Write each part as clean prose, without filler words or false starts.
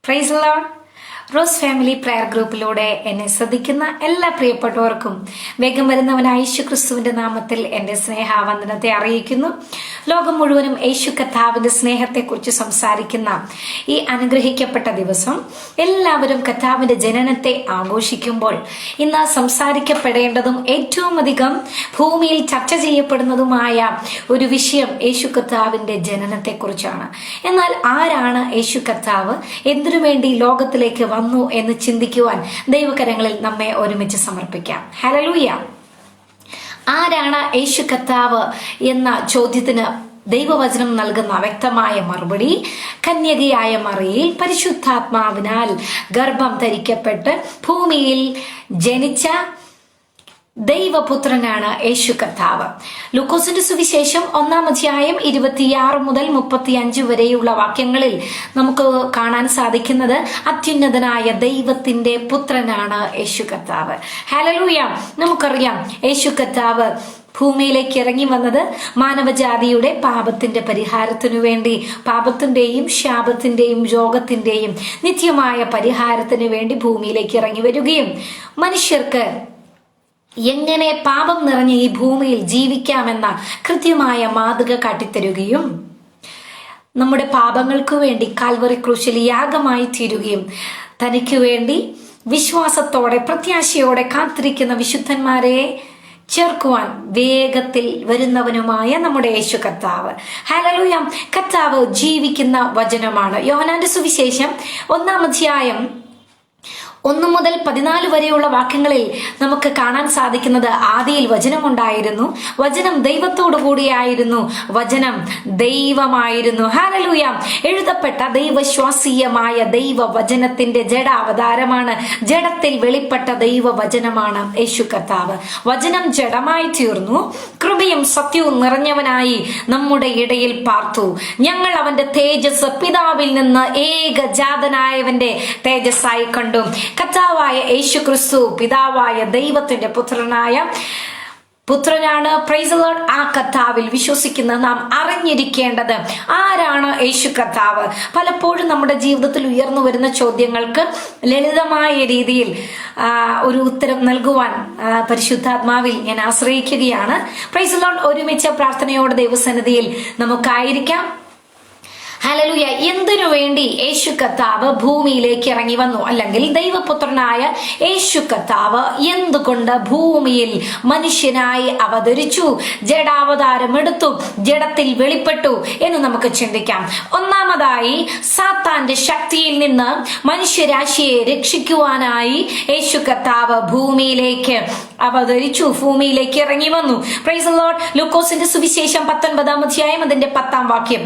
Price the Lord. Rose family prayer ഗ്രൂപ്പിലൂടെ എന്നെ ശ്രദ്ധിക്കുന്ന എല്ലാ പ്രിയപ്പെട്ടവർക്കും വേഗം വരുന്നവനായ യേശു ക്രിസ്തുവിന്റെ നാമത്തിൽ എന്റെ സ്നേഹാവന്ദനത്തെ അറിയിക്കുന്നു. ലോകം മുഴുവനും യേശു കർത്താവിന്റെ സ്നേഹത്തെക്കുറിച്ച് സംസാരിക്കുന്ന ഈ അനുഗ്രഹിക്കപ്പെട്ട ദിവസം എല്ലാവരും കർത്താവിന്റെ ജനനത്തെ ആഘോഷിക്കുമ്പോൾ ഇന്ന് സംസാരിക്കപ്പെടേണ്ടതും ഏറ്റവും അധികം ഭൂമിയിൽ ചർച്ച ചെയ്യപ്പെടുന്നതുമായ ഒരു വിഷയം യേശു കർത്താവിന്റെ ജനനത്തെക്കുറിച്ചാണ്. എന്നാൽ ആരാണ് യേശു കർത്താവ്? എന്തിനു വേണ്ടി ലോകത്തിലേക്ക് വന്നു എന്ന് ചിന്തിക്കുവാൻ ദൈവകരങ്ങളിൽ നമ്മെ ഒരുമിച്ച് സമർപ്പിക്കാം. ഹല്ലേലൂയ. ആരാണ് യേശു കർത്താവ് എന്ന ചോദ്യത്തിന് ദൈവവചനം നൽകുന്ന വ്യക്തമായ മറുപടി, കന്യകയായ മറിയയിൽ പരിശുദ്ധാത്മാവിനാൽ ഗർഭം ധരിക്കപ്പെട്ട് ഭൂമിയിൽ ജനിച്ച ദൈവപുത്രനാണ് യേശു കർത്താവ്. ലൂക്കോസിന്റെ സുവിശേഷം 1-ാം അധ്യായം 26 മുതൽ 35 വരെയുള്ള വാക്യങ്ങളിൽ നമുക്ക് കാണാൻ സാധിക്കുന്നത് അത്യുന്നതനായ ദൈവത്തിന്റെ പുത്രനാണ് യേശു കർത്താവ്. ഹല്ലേലൂയ. നമുക്കറിയാം യേശു കർത്താവ് ഭൂമിയിലേക്ക് ഇറങ്ങി വന്നത് മാനവജാതിയുടെ പാപത്തിന്റെ പരിഹാരത്തിനു വേണ്ടി, പാപത്തിന്റെയും ശാപത്തിന്റെയും രോഗത്തിന്റെയും നിത്യമായ പരിഹാരത്തിനു വേണ്ടി ഭൂമിയിലേക്ക് ഇറങ്ങി വരികയും മനുഷ്യർക്ക് എങ്ങനെ പാപം നിറഞ്ഞ ഈ ഭൂമിയിൽ ജീവിക്കാമെന്ന കൃത്യമായ മാതൃക കാട്ടിത്തരുകയും നമ്മുടെ പാപങ്ങൾക്ക് വേണ്ടി കാൽവറി ക്രൂശിൽ യാഗമായി തീരുകയും തനിക്ക് വേണ്ടി വിശ്വാസത്തോടെ പ്രത്യാശയോടെ കാത്തിരിക്കുന്ന വിശുദ്ധന്മാരെ ചേർക്കുവാൻ വേഗത്തിൽ വരുന്നവനുമായ നമ്മുടെ യേശു കർത്താവ്. ഹല്ലേലൂയ. കർത്താവ് ജീവിക്കുന്ന വചനമാണ്. യോഹന്നാന്റെ സുവിശേഷം 1-ാം അധ്യായം 1 മുതൽ 14 വരെയുള്ള വാക്യങ്ങളിൽ നമുക്ക് കാണാൻ സാധിക്കുന്നത് ആദിയിൽ വചനമുണ്ടായിരുന്നു, വചനം ദൈവത്തോടു കൂടിയായിരുന്നു, വചനം ദൈവമായിരുന്നു. ഹല്ലേലൂയ. എഴുതപ്പെട്ട ദൈവശ്വാസീയമായ ദൈവവചനത്തിന്റെ ജഡാവതാരമാണ്, ജഡത്തിൽ വെളിപ്പെട്ട ദൈവവചനമാണ് യേശു കർത്താവ്. വചനം ജഡമായി തീർന്നു, കൃപയും സത്യവും നിറഞ്ഞവനായി നമ്മുടെ ഇടയിൽ പാർത്തു. ഞങ്ങൾ അവന്റെ തേജസ് പിതാവിൽ നിന്ന് ഏകജാതനായവന്റെ തേജസ്സായി കണ്ടു. കർത്താവായ യേശു ക്രിസ്തു പിതാവായ ദൈവത്തിന്റെ പുത്രനാണ്. Price the Lord. ആ കർത്താവിൽ വിശ്വസിക്കുന്ന നാം അറിഞ്ഞിരിക്കേണ്ടത് ആരാണ് യേശു കർത്താവ്? പലപ്പോഴും നമ്മുടെ ജീവിതത്തിൽ ഉയർന്നു വരുന്ന ചോദ്യങ്ങൾക്ക് ലളിതമായ രീതിയിൽ ഒരു ഉത്തരം നൽകുവാൻ പരിശുദ്ധാത്മാവിൽ ഞാൻ ആശ്രയിക്കുകയാണ്. Price the Lord. ഒരുമിച്ച് പ്രാർത്ഥനയോടെ ദൈവസന്നിധിയിൽ നമുക്കായിരിക്കാം. ഹല്ലേലൂയ. എന്തിനു വേണ്ടി യേശു കർത്താവ് ഭൂമിയിലേക്ക് ഇറങ്ങി വന്നു? അല്ലെങ്കിൽ ദൈവപുത്രനായ യേശു കർത്താവ് എന്തുകൊണ്ട് ഭൂമിയിൽ മനുഷ്യനായി അവതരിച്ചു, ജഡാവതാരം എടുത്തു, ജഡത്തിൽ വെളിപ്പെട്ടു എന്ന് നമുക്ക് ചിന്തിക്കാം. ഒന്നാമതായി സാത്താന്റെ ശക്തിയിൽ നിന്ന് മനുഷ്യരാശിയെ രക്ഷിക്കുവാനായി യേശു കർത്താവ് ഭൂമിയിലേക്ക് അവതരിച്ചു, ഭൂമിയിലേക്ക് ഇറങ്ങി വന്നു. Price the Lord. ലൂക്കോസിന്റെ സുവിശേഷം 19-ാം അധ്യായം അതിന്റെ 10-ാം വാക്യം,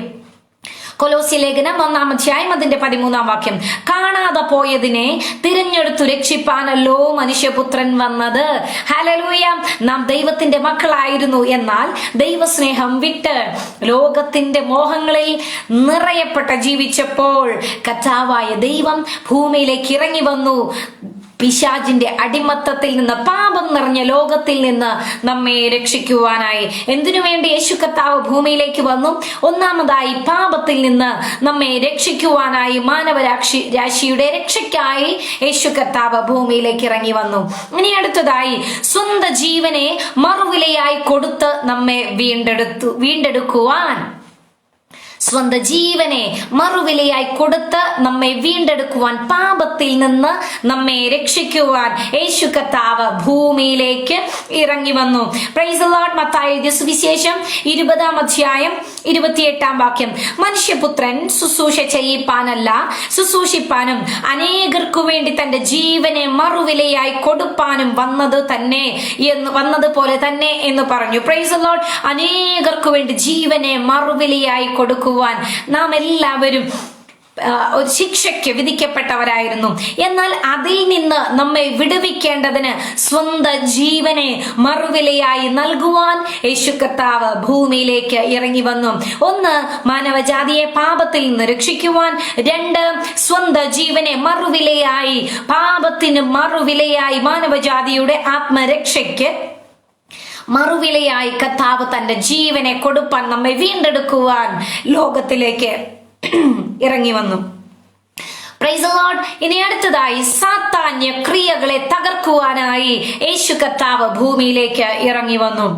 കൊലോസ്യ ലേഖനം 1-ാം അധ്യായം അതിന്റെ 13-ാം വാക്യം, കാണാതെ പോയതിനെ തിരഞ്ഞെടുത്തു രക്ഷിപ്പാനല്ലോ മനുഷ്യപുത്രൻ വന്നത്. ഹല്ലേലൂയ. നാം ദൈവത്തിന്റെ മക്കളായിരുന്നു, എന്നാൽ ദൈവസ്നേഹം വിട്ട് ലോകത്തിന്റെ മോഹങ്ങളിൽ നിറയപ്പെട്ട ജീവിച്ചപ്പോൾ കർത്താവായ ദൈവം ഭൂമിയിലേക്ക് ഇറങ്ങി വന്നു. പിശാചിന്റെ അടിമത്തത്തിൽ നിന്ന്, പാപം നിറഞ്ഞ ലോകത്തിൽ നിന്ന് നമ്മെ രക്ഷിക്കുവാനായി. എന്തിനു വേണ്ടി യേശു കർത്താവ് ഭൂമിയിലേക്ക് വന്നു? ഒന്നാമതായി പാപത്തിൽ നിന്ന് നമ്മെ രക്ഷിക്കുവാനായി, മാനവരാശിയുടെ രക്ഷയ്ക്കായി യേശു കർത്താവ് ഭൂമിയിലേക്ക് ഇറങ്ങി വന്നു. ഇനി അടുത്തതായി സ്വന്തം ജീവനെ മറുവിലയായി കൊടുത്ത് നമ്മെ വീണ്ടെടുക്കുവാൻ, സ്വന്തം ജീവനെ മറുവിലയായി കൊടുത്ത് നമ്മെ വീണ്ടെടുക്കുവാൻ, പാപത്തിൽ നിന്ന് നമ്മെ രക്ഷിക്കുവാൻ യേശു കർത്താവ് ഭൂമിയിലേക്ക് ഇറങ്ങി വന്നു. Price the Lord. മത്തായി എഴുതിയ സുവിശേഷം 20-ാം അധ്യായം 28-ാം വാക്യം, മനുഷ്യപുത്രൻ ശുശ്രൂഷ ചെയ്യിപ്പാനല്ല ശുശ്രൂഷിപ്പാനും അനേകർക്കു വേണ്ടി തന്റെ ജീവനെ മറുവിലയായി കൊടുപ്പാനും വന്നതുപോലെ തന്നെ എന്ന് പറഞ്ഞു. Price the Lord. അനേകർക്കു വേണ്ടി ജീവനെ മറുവിലയായി കൊടുക്കുവാൻ നാം എല്ലാവരും ഒരു ശിക്ഷയ്ക്ക് വിധിക്കപ്പെട്ടവരായിരുന്നു. എന്നാൽ അതിൽ നിന്ന് നമ്മെ വിടുവിക്കേണ്ടതിന് സ്വന്തം ജീവനെ മറുവിലയായി നൽകുവാൻ യേശു കർത്താവ് ഭൂമിയിലേക്ക് ഇറങ്ങി വന്നു. 1, മാനവജാതിയെ പാപത്തിൽ നിന്ന് രക്ഷിക്കുവാൻ. 2, സ്വന്തം ജീവനെ മറുവിലയായി, പാപത്തിന് മറുവിലയായി, മാനവജാതിയുടെ ആത്മരക്ഷയ്ക്ക് മറുവിലയായി കർത്താവ് തന്റെ ജീവനെ കൊടുപ്പാൻ, നമ്മെ വീണ്ടെടുക്കുവാൻ ലോകത്തിലേക്ക് ഇറങ്ങി വന്നു. Price the Lord. ഇനി അടുത്തതായി സാത്താന്യ ക്രിയകളെ തകർക്കുവാനായി യേശു കർത്താവ് ഭൂമിയിലേക്ക് ഇറങ്ങി വന്നു.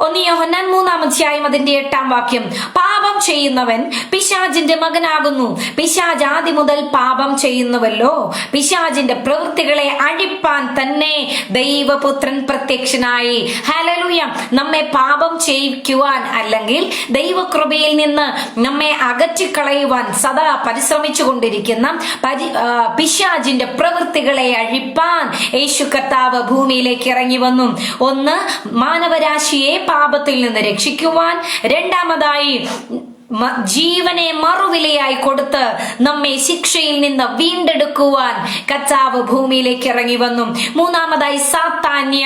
1 യോഹന്നാൻ 3-ാം അതിന്റെ 8-ാം വാക്യം, പാപം ചെയ്യുന്നവൻ പിശാചിന്റെ മകനാകുന്നു. പിശാച് ആദ്യം മുതൽ പാപം ചെയ്യുന്നുവല്ലോ. പിശാചിന്റെ പ്രവൃത്തികളെ അഴിപ്പാൻ തന്നെ ദൈവപുത്രൻ പ്രത്യക്ഷനായി. ഹല്ലേലൂയ. നമ്മെ പാപം ചെയ്യിക്കുവാൻ അല്ലെങ്കിൽ ദൈവകൃപയിൽ നിന്ന് നമ്മെ അകറ്റിക്കളയുവാൻ സദാ പരിശ്രമിച്ചു കൊണ്ടിരിക്കുന്ന പിശാചിന്റെ പ്രവൃത്തികളെ അഴിപ്പാൻ യേശു കർത്താവ് ഭൂമിയിലേക്ക് ഇറങ്ങി വന്നു. ഒന്ന്, മാനവരാശിയെ പാപത്തിൽ നിന്ന് രക്ഷിക്കുവാൻ. രണ്ടാമതായി ജീവനെ മറുവിലയായി കൊടുത്ത് നമ്മെ ശിക്ഷയിൽ നിന്ന് വീണ്ടെടുക്കുവാൻ കർത്താവ് ഭൂമിയിലേക്ക് ഇറങ്ങി വന്നു. മൂന്നാമതായി സാത്താന്യ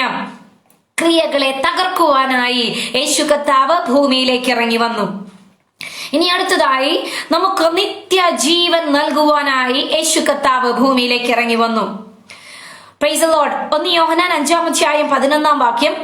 ക്രിയകളെ തകർക്കുവാനായി യേശു കർത്താവ് ഭൂമിയിലേക്ക് ഇറങ്ങി വന്നു. ഇനി അടുത്തതായി നമുക്ക് നിത്യജീവൻ നൽകുവാനായി യേശു കർത്താവ് ഭൂമിയിലേക്ക് ഇറങ്ങി വന്നു. Price the Lord. 1 യോഹന്നാൻ 5-ാം 11-ാം വാക്യം,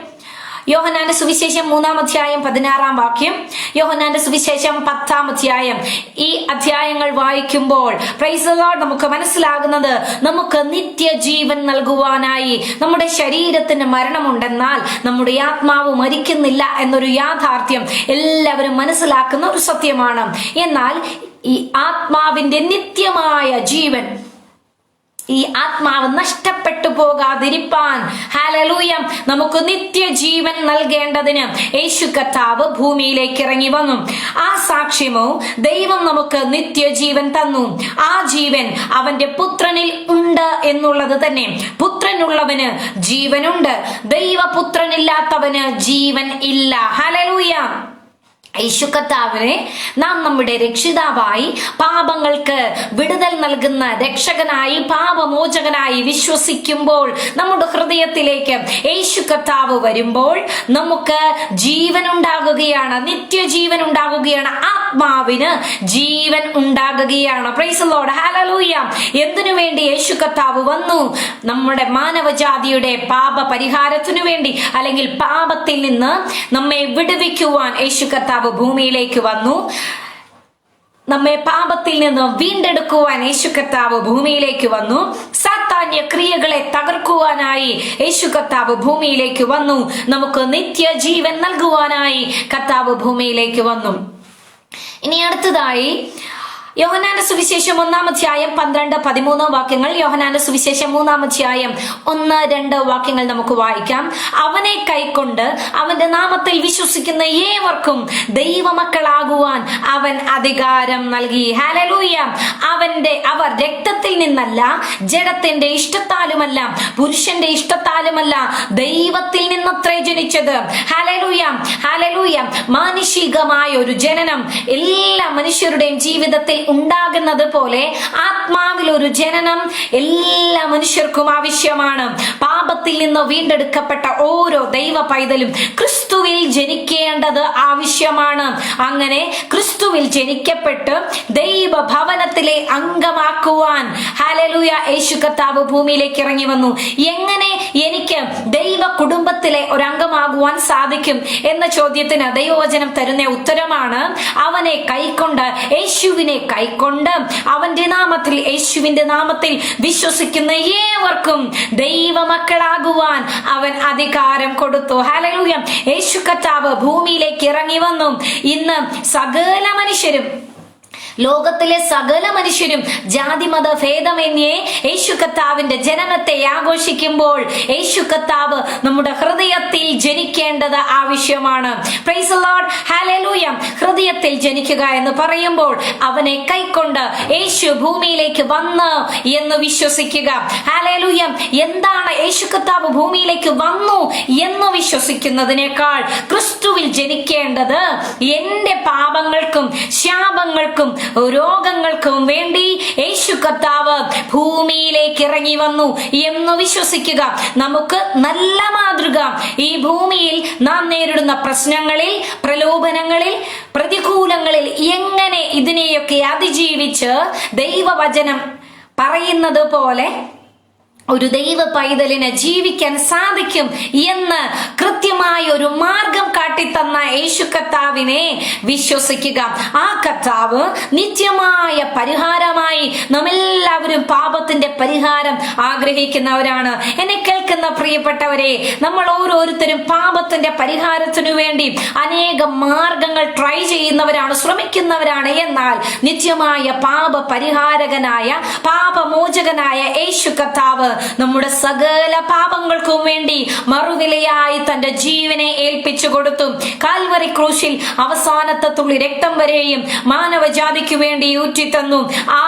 യോഹന്നാന്റെ സുവിശേഷം 3-ാം 16-ാം വാക്യം, യോഹന്നാന്റെ സുവിശേഷം 10-ാം ഈ അധ്യായങ്ങൾ വായിക്കുമ്പോൾ പ്രൈസ് ദി ലോർഡ് നമുക്ക് മനസ്സിലാകുന്നത് നമുക്ക് നിത്യജീവൻ നൽകുവാനായി. നമ്മുടെ ശരീരത്തിന് മരണമുണ്ടെന്നാൽ നമ്മുടെ ആത്മാവ് മരിക്കുന്നില്ല എന്നൊരു യാഥാർത്ഥ്യം എല്ലാവരും മനസ്സിലാക്കുന്ന ഒരു സത്യമാണ്. എന്നാൽ ഈ ആത്മാവിന്റെ നിത്യമായ ജീവൻ, ഈ ആത്മാവ് നഷ്ടപ്പെട്ടു പോകാതിരിപ്പാൻ ഹല്ലേലൂയ നമുക്ക് നിത്യജീവൻ നൽകേണ്ടതിന് യേശു കർത്താവ് ഭൂമിയിലേക്ക് ഇറങ്ങി വന്നു. ആ സാക്ഷ്യമോ ദൈവം നമുക്ക് നിത്യജീവൻ തന്നു. ആ ജീവൻ അവന്റെ പുത്രനിൽ ഉണ്ട് എന്നുള്ളത് തന്നെ. പുത്രനുള്ളവന് ജീവനുണ്ട്, ദൈവപുത്രനില്ലാത്തവന് ജീവൻ ഇല്ല. ഹല്ലേലൂയ. യേശു കർത്താവിനെ നാം നമ്മുടെ രക്ഷിതാവായി, പാപങ്ങൾക്ക് വിടുതൽ നൽകുന്ന രക്ഷകനായി, പാപമോചകനായി വിശ്വസിക്കുമ്പോൾ നമ്മുടെ ഹൃദയത്തിലേക്ക് യേശു കർത്താവ് വരുമ്പോൾ നമുക്ക് ജീവൻ ഉണ്ടാകുകയാണ്, നിത്യജീവൻ ഉണ്ടാകുകയാണ്, ആത്മാവിന് ജീവൻ ഉണ്ടാകുകയാണ്. Praise the Lord. ഹല്ലേലൂയ. എന്തിനു വേണ്ടി യേശു കർത്താവ് വന്നു? നമ്മുടെ മാനവജാതിയുടെ പാപ പരിഹാരത്തിനു വേണ്ടി, അല്ലെങ്കിൽ പാപത്തിൽ നിന്ന് നമ്മെ വിടുവിക്കുവാൻ യേശു കർത്താവ് ഭൂമിയിലേക്ക് വന്നു. നമ്മെ പാപത്തിൽ നിന്ന് വീണ്ടെടുക്കുവാൻ യേശു കർത്താവ് ഭൂമിയിലേക്ക് വന്നു. സാത്താന്യ ക്രിയകളെ തകർക്കുവാനായി യേശു കർത്താവ് ഭൂമിയിലേക്ക് വന്നു. നമുക്ക് നിത്യജീവൻ നൽകുവാനായി കർത്താവ് ഭൂമിയിലേക്ക് വന്നു. ഇനി അടുത്തതായി യോഹന്നാന്റെ സുവിശേഷം 1-ാം 12-13 വാക്യങ്ങൾ, യോഹന്നാന്റെ സുവിശേഷം 3-ാം 1-2 വാക്യങ്ങൾ നമുക്ക് വായിക്കാം. അവനെ കൈക്കൊണ്ട് അവന്റെ നാമത്തിൽ വിശ്വസിക്കുന്ന ഏവർക്കും ദൈവമക്കളാകുവാൻ അവൻ അധികാരം നൽകി. ഹല്ലേലൂയ. അവർ രക്തത്തിൽ നിന്നല്ല, ജഡത്തിന്റെ ഇഷ്ടത്താലുമല്ല, പുരുഷന്റെ ഇഷ്ടത്താലുമല്ല, ദൈവത്തിൽ നിന്നത്രേ ജനിച്ചത്. ഹല്ലേലൂയ. ഹല്ലേലൂയ. മാനുഷികമായ ഒരു ജനനം എല്ലാ മനുഷ്യരുടെയും ജീവിതത്തിൽ ഉണ്ടാകുന്നത് പോലെ ആത്മാവിൽ ഒരു ജനനം എല്ലാ മനുഷ്യർക്കും ആവശ്യമാണ്. പാപത്തിൽ നിന്ന് വീണ്ടെടുക്കപ്പെട്ട ഓരോ ദൈവ പൈതലും ക്രിസ്തുവിൽ ജനിക്കേണ്ടത് ആവശ്യമാണ്. അങ്ങനെ ക്രിസ്തുവിൽ ജനിക്കപ്പെട്ട് ദൈവ ഭവനത്തിലെ അംഗമാക്കുവാൻ ഹല്ലേലൂയ യേശു കർത്താവ് ഭൂമിയിലേക്ക് ഇറങ്ങി വന്നു. എങ്ങനെ എനിക്ക് ദൈവ കുടുംബത്തിലെ ഒരു അംഗമാകുവാൻ സാധിക്കും എന്ന ചോദ്യത്തിന് ദൈവവചനം തരുന്ന ഉത്തരമാണ് അവനെ കൈക്കൊണ്ട്, യേശുവിനെ കൈക്കൊണ്ട് അവന്റെ നാമത്തിൽ, യേശുവിന്റെ നാമത്തിൽ വിശ്വസിക്കുന്ന ഏവർക്കും ദൈവമക്കളാകുവാൻ അവൻ അധികാരം കൊടുത്തു. ഹല്ലേലൂയ. യേശു കർത്താവ് ഭൂമിയിലേക്ക് ഇറങ്ങി വന്നു. ഇന്ന് സകല മനുഷ്യരും, ലോകത്തിലെ സകല മനുഷ്യരും ജാതി മത ഭേദമന്യേ യേശു കർത്താവിന്റെ ജനനത്തെ ആഘോഷിക്കുമ്പോൾ യേശു കർത്താവ് നമ്മുടെ ഹൃദയത്തിൽ ജനിക്കേണ്ടത് ആവശ്യമാണ്. Price the Lord. ഹല്ലേലൂയ. ഹൃദയത്തിൽ ജനിക്കുക എന്ന് പറയുമ്പോൾ അവനെ കൈക്കൊണ്ട് യേശു ഭൂമിയിലേക്ക് വന്ന് എന്ന് വിശ്വസിക്കുക. ഹല്ലേലൂയ. എന്താണ് യേശു കർത്താവ് ഭൂമിയിലേക്ക് വന്നു എന്ന് വിശ്വസിക്കുന്നതിനേക്കാൾ ക്രിസ്തുവിൽ ജനിക്കേണ്ടത് എന്റെ പാപങ്ങൾക്കും ശാപങ്ങൾക്കും രോഗങ്ങൾക്കും വേണ്ടി യേശു കർത്താവ് ഭൂമിയിലേക്ക് ഇറങ്ങി വന്നു എന്ന് വിശ്വസിക്കുക. നമുക്ക് നല്ല മാതൃക. ഈ ഭൂമിയിൽ നാം നേരിടുന്ന പ്രശ്നങ്ങളിൽ, പ്രലോഭനങ്ങളിൽ, പ്രതികൂലങ്ങളിൽ എങ്ങനെ ഇതിനെയൊക്കെ അതിജീവിച്ച് ദൈവവചനം പറയുന്നത് പോലെ ഒരു ദൈവ പൈതലിന് ജീവിക്കാൻ സാധിക്കും എന്ന് കൃത്യമായ ഒരു മാർഗം കാട്ടിത്തന്ന യേശു കർത്താവിനെ വിശ്വസിക്കുക. ആ കർത്താവ് നിത്യമായ പരിഹാരമായി നമ്മെല്ലാവരും പാപത്തിന്റെ പരിഹാരം ആഗ്രഹിക്കുന്നവരാണ്. എന്നെ കേൾക്കുന്ന പ്രിയപ്പെട്ടവരെ, നമ്മൾ ഓരോരുത്തരും പാപത്തിന്റെ പരിഹാരത്തിനു വേണ്ടി അനേകം മാർഗങ്ങൾ ട്രൈ ചെയ്യുന്നവരാണ്, ശ്രമിക്കുന്നവരാണ്. എന്നാൽ നിത്യമായ പാപ പരിഹാരകനായ പാപമോചകനായ യേശു കർത്താവ് നമ്മുടെ സകല പാപങ്ങൾക്കും വേണ്ടി മറുവിലയായി തന്റെ ജീവനെ ഏൽപ്പിച്ചു കൊടുത്തു. കാൽവറി ക്രൂശിൽ അവസാനത്തെ തുള്ളി രക്തം വരെയും മാനവജാതിക്ക് വേണ്ടി ഊറ്റിത്തന്നു. ആ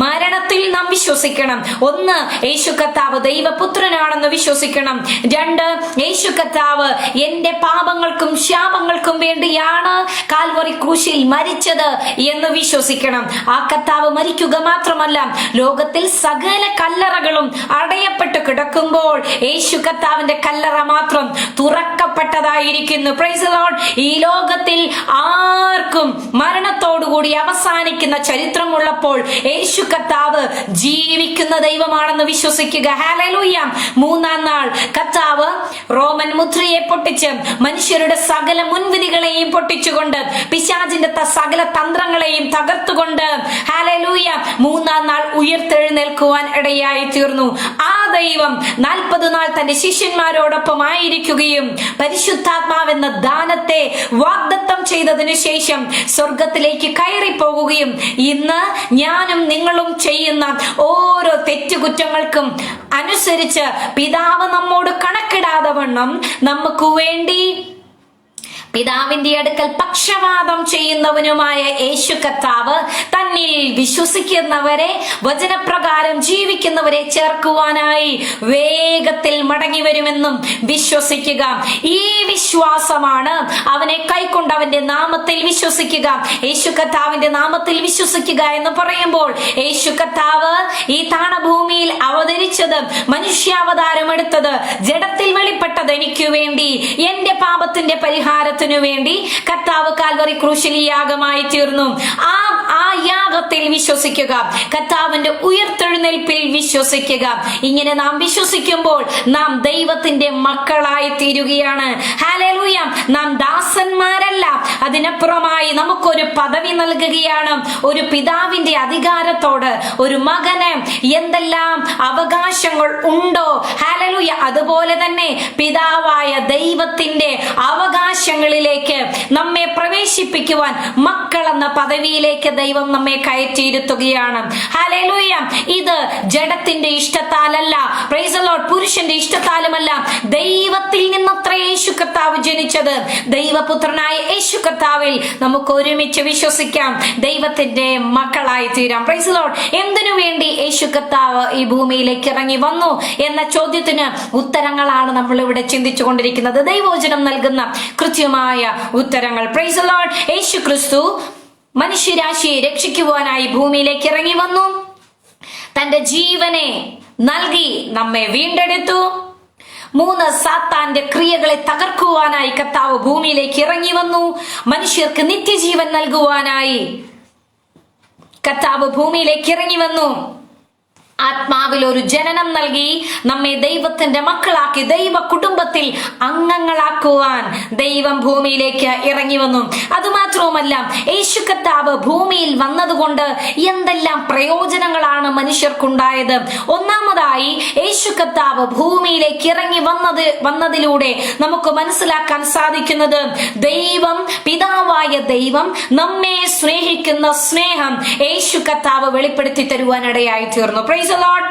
മരണത്തിൽ നാം വിശ്വസിക്കണം. ഒന്ന്, യേശു കർത്താവ് ദൈവപുത്രനാണെന്ന് വിശ്വസിക്കണം. രണ്ട്, യേശു കർത്താവ് എന്റെ പാപങ്ങൾക്കും ശാപങ്ങൾക്കും വേണ്ടിയാണ് കാൽവറി ക്രൂശിൽ മരിച്ചത് എന്ന് വിശ്വസിക്കണം. ആ കർത്താവ് മരിക്കുക മാത്രമല്ല, ലോകത്തിൽ സകല കല്ലറകളും അടയപ്പെട്ട് കിടക്കുമ്പോൾ യേശു കർത്താവിന്റെ കല്ലറ മാത്രം തുറക്കപ്പെട്ടതായിരിക്കുന്നു. Price the Lord. ഈ ലോകത്തിൽ ആർക്കും മരണത്തോടുകൂടി അവസാനിക്കുന്ന ചരിത്രമുള്ളപ്പോൾ യേശു കർത്താവ് ജീവിക്കുന്ന ദൈവമാണെന്ന് വിശ്വസിക്കുക. ഹല്ലേലൂയ. മൂന്നാം നാൾ കർത്താവ് റോമൻ മുദ്രയെ പൊട്ടിച്ച് മനുഷ്യരുടെ സകല മുൻവിധികളെയും പൊട്ടിച്ചുകൊണ്ട് പിശാചിന്റെ സകല തന്ത്രങ്ങളെയും തകർത്തുകൊണ്ട് ഹല്ലേലൂയ മൂന്നാം നാൾ ഉയർത്തെഴുന്നേൽക്കുവാൻ ഇടയായി തീർന്നു. ആ ദൈവം 40 നാൾ തന്റെ ശിഷ്യന്മാരോടൊപ്പം ആയിരിക്കുകയും പരിശുദ്ധാത്മാവെന്ന ദാനത്തെ വാഗ്ദത്തം ചെയ്തതിനു ശേഷം സ്വർഗത്തിലേക്ക് കയറി പോകുകയും ഇന്ന് ഞാനും നിങ്ങളും ചെയ്യുന്ന ഓരോ തെറ്റുകുറ്റങ്ങൾക്കും അനുസരിച്ച് പിതാവ് നമ്മോട് കണക്കിടാതെ വണ്ണം നമുക്ക് വേണ്ടി പിതാവിന്റെ അടുക്കൽ പക്ഷപാതം ചെയ്യുന്നവനുമായ യേശു കർത്താവ് തന്നിൽ വിശ്വസിക്കുന്നവരെ, വചനപ്രകാരം ജീവിക്കുന്നവരെ ചേർക്കുവാനായി വേഗത്തിൽ മടങ്ങി വരുമെന്നും വിശ്വസിക്കുക. ഈ വിശ്വാസമാണ് അവനെ കൈക്കൊണ്ട് അവന്റെ നാമത്തിൽ വിശ്വസിക്കുക. യേശു കർത്താവിന്റെ നാമത്തിൽ വിശ്വസിക്കുക എന്ന് പറയുമ്പോൾ യേശു കർത്താവ് ഈ താണഭൂമിയിൽ അവതരിച്ചത്, മനുഷ്യാവതാരം എടുത്തത്, ജഡത്തിൽ വെളിപ്പെട്ടത് എനിക്ക് വേണ്ടി, എന്റെ പാപത്തിന്റെ പരിഹാരത്തിന് വേണ്ടി കർത്താവ് കാൽവറി ക്രൂശിൽ യാഗമായി തീർന്നു. ആ യാഗത്തിൽ വിശ്വസിക്കുക. കർത്താവിന്റെ ഉയർത്തെഴുന്നേൽപ്പിൽ വിശ്വസിക്കുക. ഇങ്ങനെ നാം വിശ്വസിക്കുമ്പോൾ നാം ദൈവത്തിന്റെ മക്കളായി തീരുകയാണ്. ഹല്ലേലൂയ. നാം ദാസന്മാരല്ല, അതിനപ്പുറമായി നമുക്കൊരു പദവി നൽകുകയാണ്. ഒരു പിതാവിന്റെ അധികാരത്തോട് ഒരു മകന് എന്തെല്ലാം അവകാശങ്ങൾ ഉണ്ടോ, ഹല്ലേലൂയ, അതുപോലെ തന്നെ പിതാവായ ദൈവത്തിന്റെ അവകാശങ്ങളിലേക്ക് നമ്മെ പ്രവേശിപ്പിക്കുവാൻ മക്കളെന്ന പദവിയിലേക്ക് ദൈവം നമ്മെ കയറ്റിയിരുത്തുകയാണ്. ഹല്ലേലൂയ. ഇത് ജഡത്തിന്റെ ഇഷ്ടത്താലല്ല, പ്രൈസ് ദി ലോർഡ്, പുരുഷന്റെ ഇഷ്ടത്താലുമല്ല, ദൈവത്തിൽ നിന്നത്ര യേശു കർത്താവ് ജനിച്ചത്. ദൈവപുത്രനായ യേശു കർത്താവിൽ നമുക്ക് ഒരുമിച്ച് വിശ്വസിക്കാം, ദൈവത്തിന്റെ മക്കളായി തീരാം. Price the Lord. എന്തിനു വേണ്ടി യേശു കർത്താവ് ഈ ഭൂമിയിലേക്ക് ഇറങ്ങി വന്നു എന്ന ചോദ്യത്തിന് ഉത്തരങ്ങളാണ് നമ്മൾ ഇവിടെ ചിന്തിച്ചു കൊണ്ടിരിക്കുന്നത്. ദൈവവചനം നൽകുന്ന കൃത്യമായ ഉത്തരങ്ങൾ. Price the Lord. യേശു ക്രിസ്തു മനുഷ്യരാശിയെ രക്ഷിക്കുവാനായി ഭൂമിയിലേക്ക് ഇറങ്ങി വന്നു. തന്റെ ജീവനെ നൽകി നമ്മെ വീണ്ടെടുത്തു. 3, സാത്താന്റെ ക്രിയകളെ തകർക്കുവാനായി കർത്താവ് ഭൂമിയിലേക്ക് ഇറങ്ങി വന്നു. മനുഷ്യർക്ക് നിത്യജീവൻ നൽകുവാനായി കർത്താവ് ഭൂമിയിലേക്ക് ഇറങ്ങി വന്നു. ആത്മാവിൽ ഒരു ജനനം നൽകി നമ്മെ ദൈവത്തിന്റെ മക്കളാക്കി ദൈവ കുടുംബത്തിൽ അംഗങ്ങളാക്കുവാൻ ദൈവം ഭൂമിയിലേക്ക് ഇറങ്ങി വന്നു. അതുമാത്രവുമല്ല, യേശു കർത്താവ് ഭൂമിയിൽ വന്നതുകൊണ്ട് എന്തെല്ലാം പ്രയോജനങ്ങളാണ് മനുഷ്യർക്കുണ്ടായത്. ഒന്നാമതായി, യേശു കർത്താവ് ഭൂമിയിലേക്ക് ഇറങ്ങി വന്നതിലൂടെ നമുക്ക് മനസ്സിലാക്കാൻ സാധിക്കുന്നത്, ദൈവം, പിതാവായ ദൈവം നമ്മെ സ്നേഹിക്കുന്ന സ്നേഹം യേശു കർത്താവ് വെളിപ്പെടുത്തി തരുവാനിടയായി തീർന്നു. Price the Lord.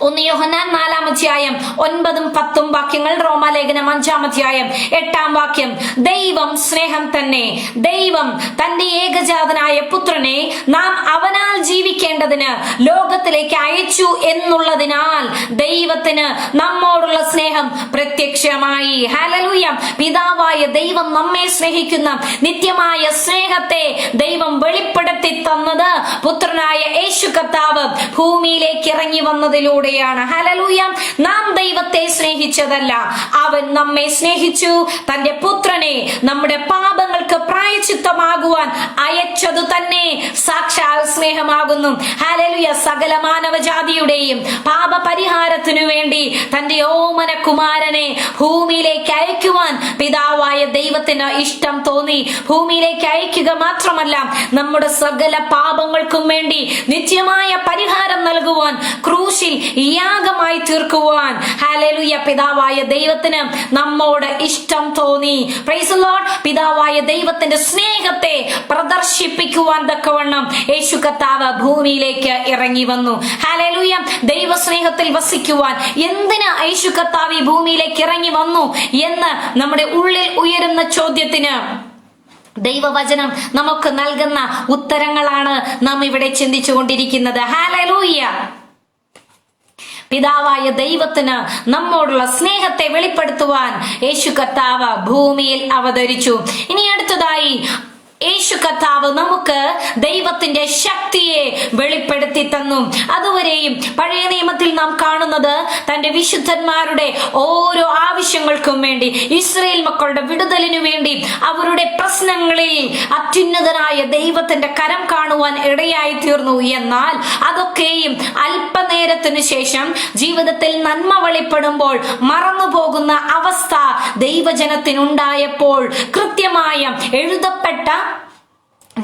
1 യോഹന്നാൻ 4-ാം അധ്യായം 9-10 വാക്യങ്ങൾ, റോമാലേഖനം 5-ാം അധ്യായം 8-ാം വാക്യം. ദൈവം സ്നേഹം തന്നെ. ദൈവം തന്റെ ഏകജാതനായ പുത്രനെ നാം അവനാൽ ജീവിക്കേണ്ടതിന് ലോകത്തിലേക്ക് അയച്ചു എന്നുള്ളതിനാൽ ദൈവത്തിന് നമ്മോടുള്ള സ്നേഹം പ്രത്യക്ഷമായി. ഹല്ലേലൂയ. പിതാവായ ദൈവം നമ്മെ സ്നേഹിക്കുന്ന നിത്യമായ സ്നേഹത്തെ ദൈവം വെളിപ്പെടുത്തി തന്നത് പുത്രനായ യേശു കർത്താവ് ഭൂമിയിലേക്ക് ഇറങ്ങി വന്നതിലൂടെയാണ്. ഹല്ലേലൂയ. നാം ദൈവത്തെ സ്നേഹിച്ചതല്ല, അവൻ നമ്മെ സ്നേഹിച്ചു, തന്റെ പുത്രനെ നമ്മുടെ പാപങ്ങൾക്ക് പ്രായശ്ചിത്തമാകുവാൻ അയച്ചതു തന്നെ സാക്ഷാൽ സ്നേഹമാകുന്നു. ഹല്ലേലൂയ. സകല മാനവജാതിയുടെയും പാപപരിഹാരത്തിനു വേണ്ടി തന്റെ ഓമന കുമാരനെ ഭൂമിയിലേക്ക് അയക്കുവാൻ പിതാവായ ദൈവത്തിന് ഇഷ്ടം തോന്നി. ഭൂമിയിലേക്ക് അയക്കുക മാത്രമല്ല, നമ്മുടെ സകല പാപങ്ങൾക്കും വേണ്ടി നിത്യമായ പരിഹാരം നൽകുവാൻ, ക്രൂശിൽ യാഗമായി തീർക്കുവാൻ ഹല്ലേലൂയ പിതാവായ ദൈവത്തിന് നമ്മോട് ഇഷ്ടം തോന്നി. Price the Lord. പിതാവായ ദൈവത്തിന്റെ സ്നേഹത്തെ പ്രദർശിപ്പിക്കുവാൻ തക്കവണ്ണം യേശു കർത്താവ് ഭൂമിയിലേക്ക് ഇറങ്ങി വന്നു. ഹല്ലേലൂയ. ദൈവ സ്നേഹത്തിൽ വസിക്കുവാൻ എന്തിനാ യേശു കർത്താവ് ഈ ഭൂമിയിലേക്ക് ഇറങ്ങി വന്നു എന്ന് നമ്മുടെ ഉള്ളിൽ ഉയരുന്ന ചോദ്യത്തിന് ദൈവവചനം നമുക്ക് നൽകുന്ന ഉത്തരങ്ങളാണ് നാം ഇവിടെ ചിന്തിച്ചു കൊണ്ടിരിക്കുന്നത്. ഹല്ലേലൂയ. പിതാവായ ദൈവത്തിന് നമ്മോടുള്ള സ്നേഹത്തെ വെളിപ്പെടുത്തുവാൻ യേശു കർത്താവ് ഭൂമിയിൽ അവതരിച്ചു. ഇനി അടുത്തതായി യേശു കർത്താവ് നമുക്ക് ദൈവത്തിന്റെ ശക്തിയെ വെളിപ്പെടുത്തി തന്നു. അതുവരെയും പഴയ നിയമത്തിൽ നാം കാണുന്നത് തന്റെ വിശുദ്ധന്മാരുടെ ഓരോ ആവശ്യങ്ങൾക്കും വേണ്ടി, ഇസ്രായേൽ മക്കളുടെ വിടുതലിനു വേണ്ടി, അവരുടെ പ്രശ്നങ്ങളിൽ അത്യുന്നതനായ ദൈവത്തിന്റെ കരം കാണുവാൻ ഇടയായി തീർന്നു. എന്നാൽ അതൊക്കെയും അല്പനേരത്തിനു ശേഷം ജീവിതത്തിൽ നന്മ വെളിപ്പെടുമ്പോൾ മറന്നുപോകുന്ന അവസ്ഥ ദൈവജനത്തിനുണ്ടായപ്പോൾ കൃത്യമായ എഴുതപ്പെട്ട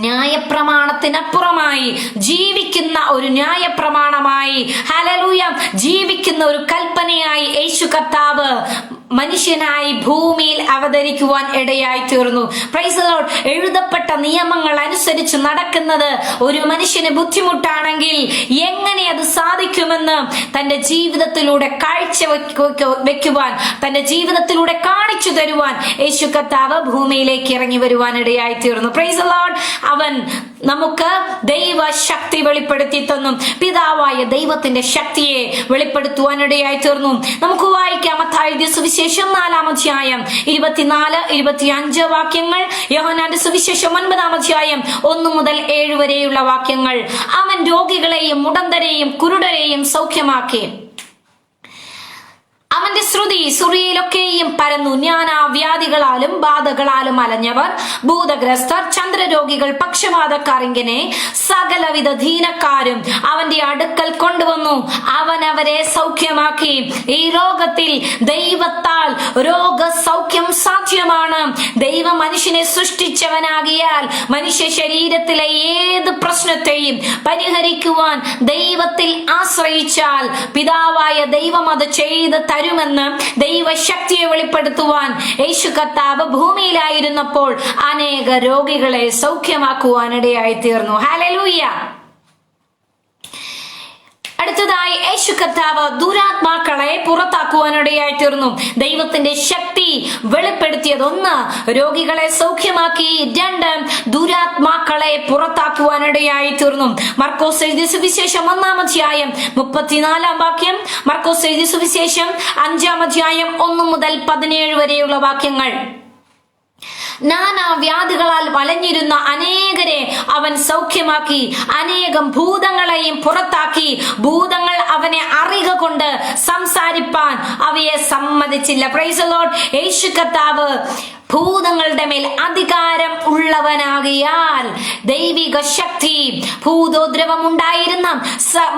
ന്യായപ്രമാണത്തിനപ്പുറമായി ജീവിക്കുന്ന ഒരു ന്യായപ്രമാണമായി, ഹല്ലേലൂയ, ജീവിക്കുന്ന ഒരു കൽപ്പനയായി യേശു കർത്താവ് മനുഷ്യനായി ഭൂമിയിൽ അവതരിക്കുവാൻ ഇടയായി തീർന്നു. Price the Lord. എഴുതപ്പെട്ട നിയമങ്ങൾ അനുസരിച്ച് നടക്കുന്നത് ഒരു മനുഷ്യന് ബുദ്ധിമുട്ടാണെങ്കിൽ എങ്ങനെ അത് സാധിക്കുമെന്ന് തന്റെ ജീവിതത്തിലൂടെ കാഴ്ച വെക്കുവാൻ, തന്റെ ജീവിതത്തിലൂടെ കാണിച്ചു തരുവാൻ യേശു കർത്താവ് ഭൂമിയിലേക്ക് ഇറങ്ങി വരുവാൻ ഇടയായി തീർന്നു. Price the Lord. അവൻ നമുക്ക് ദൈവ ശക്തി വെളിപ്പെടുത്തി തന്നു. പിതാവായ ദൈവത്തിന്റെ ശക്തിയെ വെളിപ്പെടുത്തുവാനിടയായി തീർന്നു. നമുക്ക് വായിക്കാം മത്തായിയുടെ സുവിശേഷം 4-ാം അധ്യായം 24-25 വാക്യങ്ങൾ, യോഹന്നാന്റെ സുവിശേഷം 9-ാം അധ്യായം 1 മുതൽ 7 വരെയുള്ള വാക്യങ്ങൾ. അവൻ രോഗികളെയും മുടന്തരെയും കുരുടരെയും സൗഖ്യമാക്കി. അവന്റെ ശ്രുതി സുറിയയിലൊക്കെയും പരന്നു. വ്യാധികളാലും ബാധകളാലും അലഞ്ഞവർ, ഭൂതഗ്രസ്തർ, ചന്ദ്രരോഗികൾ, പക്ഷപാതക്കാർ, ഇങ്ങനെ സകലവിധ ദീനക്കാരും അവന്റെ അടുക്കൽ കൊണ്ടുവന്നു. അവൻ അവരെ സൗഖ്യമാക്കി. ഈ ലോകത്തിൽ ദൈവത്താൽ രോഗസൗഖ്യം സാധ്യമാണ്. ദൈവം മനുഷ്യനെ സൃഷ്ടിച്ചവനാകിയാൽ മനുഷ്യ ശരീരത്തിലെ ഏത് പ്രശ്നത്തെയും പരിഹരിക്കുവാൻ ദൈവത്തിൽ ആശ്രയിച്ചാൽ പിതാവായ ദൈവം അത് ചെയ്ത് തരുമെന്ന് ദൈവശക്തിയെ വെളിപ്പെടുത്തുവാൻ യേശു കർത്താവ് ഭൂമിയിലായിരുന്നപ്പോൾ അനേക രോഗികളെ സൗഖ്യമാക്കുവാനിടയായി തീർന്നു. ഹല്ലേലൂയ. അടുത്തതായി യേശു കർത്താവ് ദുരാത്മാക്കളെ പുറത്താക്കുവാനിടയായി തീർന്നു. ദൈവത്തിന്റെ ശക്തി വെളിപ്പെടുത്തിയത് 1, രോഗികളെ സൗഖ്യമാക്കി, 2, ദുരാത്മാക്കളെ പുറത്താക്കുവാനിടയായി തീർന്നു. മർക്കോസ് എഴുതിയ സുവിശേഷം 1-ാം അധ്യായം 34-ാം വാക്യം, മർക്കോസ് എഴുതിയ സുവിശേഷം 5-ാം അധ്യായം 1 മുതൽ 17 വരെയുള്ള വാക്യങ്ങൾ. വ്യാധികളാൽ വലഞ്ഞിരുന്ന അനേകരെ അവൻ സൗഖ്യമാക്കി, അനേകം ഭൂതങ്ങളെയും പുറത്താക്കി. ഭൂതങ്ങൾ അവനെ അറിയുക കൊണ്ട് സംസാരിപ്പാൻ അവയെ സമ്മതിച്ചില്ല. Price the Lord. യേശു കർത്താവ് ഭൂതങ്ങളുടെ മേൽ അധികാരം ഉള്ളവനാകിയാൽ ദൈവിക ശക്തി, ഭൂതോദ്രവം ഉണ്ടായിരുന്ന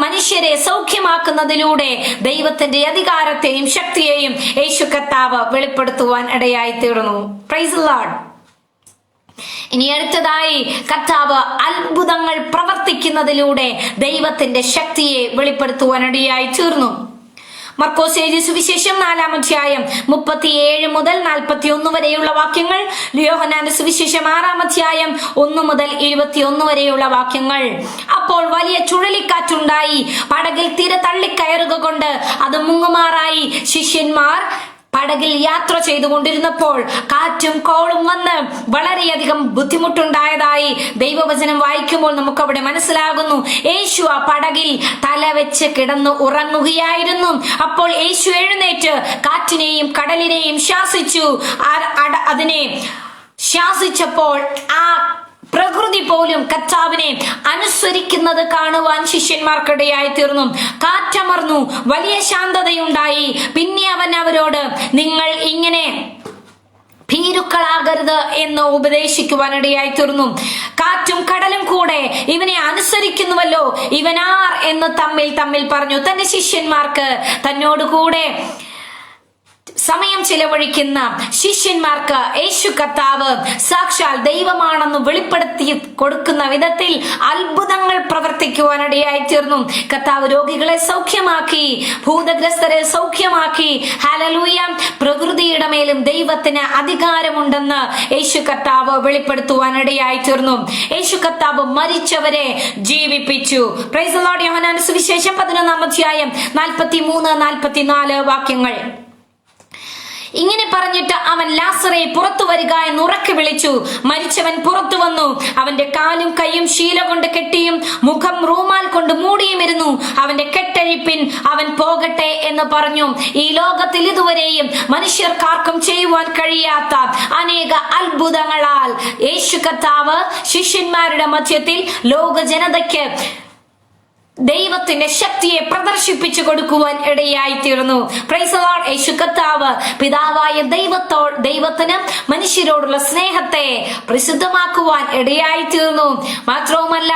മനുഷ്യരെ സൗഖ്യമാക്കുന്നതിലൂടെ ദൈവത്തിന്റെ അധികാരത്തെയും ശക്തിയെയും യേശു കർത്താവ് വെളിപ്പെടുത്തുവാൻ ഇടയായി തീർന്നു. Price the Lord. ഇനി അടുത്തതായി കർത്താവ് അത്ഭുതങ്ങൾ പ്രവർത്തിക്കുന്നതിലൂടെ ദൈവത്തിന്റെ ശക്തിയെ വെളിപ്പെടുത്തുവാനിടയായി തീർന്നു. മർക്കോസ് എഴുതിയ സുവിശേഷം 4-ാം അധ്യായം 37 മുതൽ 41 വരെയുള്ള വാക്യങ്ങൾ, യോഹന്നാന്റെ സുവിശേഷം 6-ാം അധ്യായം 1 മുതൽ 21 വരെയുള്ള വാക്യങ്ങൾ. അപ്പോൾ വലിയ ചുഴലിക്കാറ്റുണ്ടായി, പടകിൽ തിര തള്ളിക്കയറുക കൊണ്ട് അത് മുങ്ങുമാറായി. ശിഷ്യന്മാർ പടകിൽ യാത്ര ചെയ്തുകൊണ്ടിരുന്നപ്പോൾ കാറ്റും കോളും വന്ന് വളരെയധികം ബുദ്ധിമുട്ടുണ്ടായതായി ദൈവവചനം വായിക്കുമ്പോൾ നമുക്ക് അവിടെ മനസ്സിലാകുന്നു. യേശു ആ പടകിൽ തലവെച്ച് കിടന്നു ഉറങ്ങുകയായിരുന്നു. അപ്പോൾ യേശു എഴുന്നേറ്റ് കാറ്റിനെയും കടലിനെയും ശാസിച്ചു. അതിനെ ശാസിച്ചപ്പോൾ ആ പ്രകൃതി പോലും കർത്താവിനെ അനുസരിക്കുന്നത് കാണുവാൻ ശിഷ്യന്മാർക്കിടയായി തീർന്നു. കാറ്റമർന്നു, വലിയ ശാന്തതയുണ്ടായി. പിന്നെ അവൻ അവരോട്, നിങ്ങൾ ഇങ്ങനെ ഭീരുക്കളാകരുത് എന്ന് ഉപദേശിക്കുവാനിടയായി തീർന്നു. കാറ്റും കടലും കൂടെ ഇവനെ അനുസരിക്കുന്നുവല്ലോ, ഇവനാർ എന്ന് തമ്മിൽ പറഞ്ഞു. തന്റെ ശിഷ്യന്മാർക്ക്, തന്നോടുകൂടെ സമയം ചിലവഴിക്കുന്ന ശിഷ്യന്മാർക്ക് യേശു കർത്താവ് സാക്ഷാൽ ദൈവമാണെന്ന് വെളിപ്പെടുത്തി കൊടുക്കുന്ന വിധത്തിൽ അത്ഭുതങ്ങൾ പ്രവർത്തിക്കുവാനിടയായി തീർന്നു. കർത്താവ് രോഗികളെ സൗഖ്യമാക്കി, ഭൂതഗ്രസ്തരെ സൗഖ്യമാക്കി. ഹല്ലേലൂയ! പ്രകൃതിയുടെ മേലും ദൈവത്തിന് അധികാരമുണ്ടെന്ന് യേശു കർത്താവ് വെളിപ്പെടുത്തുവാനിടയായി തീർന്നു. യേശു കർത്താവ് മരിച്ചവരെ ജീവിപ്പിച്ചു. Praise the Lord. യോഹന്നാൻ സുവിശേഷം 11-ാം അധ്യായം 43-44 വാക്യങ്ങൾ. ഇങ്ങനെ പറഞ്ഞിട്ട് അവൻ, ലാസറേ പുറത്തു വരിക എന്ന് ഉറക്കെ വിളിച്ചു. മരിച്ചവൻ പുറത്തു വന്നു. അവന്റെ കാലും കൈയും ശീല കൊണ്ട് കെട്ടിയും മുഖം റൂമാൽ കൊണ്ട് മൂടിയുമിരുന്നു. അവന്റെ കെട്ടഴിപ്പിൻ, അവൻ പോകട്ടെ എന്ന് പറഞ്ഞു. ഈ ലോകത്തിൽ ഇതുവരെയും മനുഷ്യർക്കാർക്കും ചെയ്യുവാൻ കഴിയാത്ത അനേക അത്ഭുതങ്ങളാൽ യേശു കർത്താവ് ശിഷ്യന്മാരുടെ മധ്യത്തിൽ ലോക ജനതയ്ക്ക് ദൈവത്തിന്റെ ശക്തിയെ പ്രദർശിപ്പിച്ചു കൊടുക്കുവാൻ ഇടയായി തീർന്നു. Price the Lord. യേശു കർത്താവ് പിതാവായ ദൈവത്തിന് മനുഷ്യരോടുള്ള സ്നേഹത്തെ പ്രസിദ്ധമാക്കുവാൻ ഇടയായി തീർന്നു. മാത്രവുമല്ല,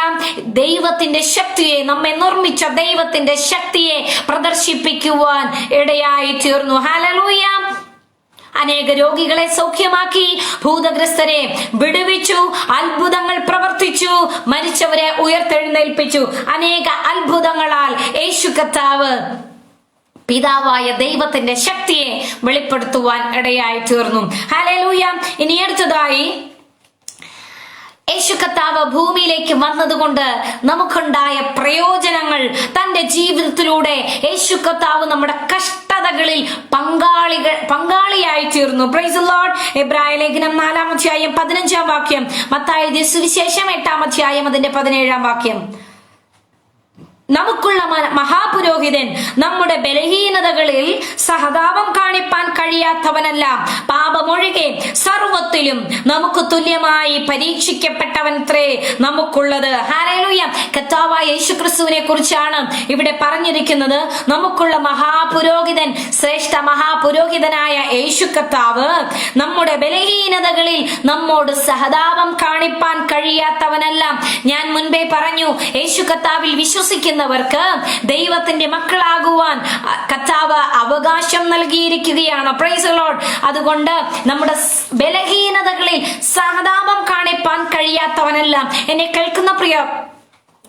ദൈവത്തിന്റെ ശക്തിയെ, നമ്മെ നിർമ്മിച്ച ദൈവത്തിന്റെ ശക്തിയെ പ്രദർശിപ്പിക്കുവാൻ ഇടയായി തീർന്നു. ഹല്ലേലൂയ! അനേക രോഗികളെ സൗഖ്യമാക്കി, ഭൂതഗ്രസ്തരെ വിടുവിച്ചു, അത്ഭുതങ്ങൾ പ്രവർത്തിച്ചു, മരിച്ചവരെ ഉയർത്തെഴുന്നേൽപ്പിച്ചു. അനേക അത്ഭുതങ്ങളാൽ യേശു കർത്താവ് പിതാവായ ദൈവത്തിന്റെ ശക്തിയെ വെളിപ്പെടുത്തുവാൻ ഇടയായി തീർന്നു. ഹല്ലേലൂയ! ഇനി അടുത്തതായി, യേശു കർത്താവ് ഭൂമിയിലേക്ക് വന്നതുകൊണ്ട് നമുക്കുണ്ടായ പ്രയോജനങ്ങൾ, തന്റെ ജീവിതത്തിലൂടെ യേശു കർത്താവ് നമ്മുടെ കഷ്ടതകളിൽ പങ്കാളിയായി തീർന്നു. Price the Lord. എബ്രായ ലേഖനം 4-ാം അധ്യായം 15-ാം വാക്യം, മത്തായി എഴുതിയ സുവിശേഷം 8-ാം അധ്യായം അതിന്റെ 17-ാം വാക്യം. നമുക്കുള്ള മഹാപുരോഹിതൻ നമ്മുടെ ബലഹീനതകളിൽ സഹതാപം കാണിപ്പാൻ കഴിയാത്തവനല്ല, പാപമൊഴികെ സർവത്തിലും നമുക്ക് തുല്യമായി പരീക്ഷിക്കപ്പെട്ടവനത്രേ നമുക്കുള്ളത്. ഹല്ലേലൂയ! കർത്താവായ യേശുക്രിസ്തുവിനെ കുറിച്ചാണ് ഇവിടെ പറഞ്ഞിരിക്കുന്നത്. നമുക്കുള്ള മഹാപുരോഹിതൻ, ശ്രേഷ്ഠ മഹാപുരോഹിതനായ യേശു കർത്താവ് നമ്മുടെ ബലഹീനതകളിൽ നമ്മോട് സഹതാപം കാണിപ്പാൻ കഴിയാത്തവനല്ല. ഞാൻ മുൻപേ പറഞ്ഞു, യേശു കർത്താവിൽ വിശ്വസിക്കുന്ന ദൈവത്തിന്റെ മക്കളാകുവാൻ കർത്താവ് അവകാശം നൽകിയിരിക്കുകയാണ്. Price the Lord. അതുകൊണ്ട് നമ്മുടെ ബലഹീനതകളിൽ സഹതാപം കാണിപ്പാൻ കഴിയാത്തവനല്ല. എന്നെ കേൾക്കുന്ന പ്രിയ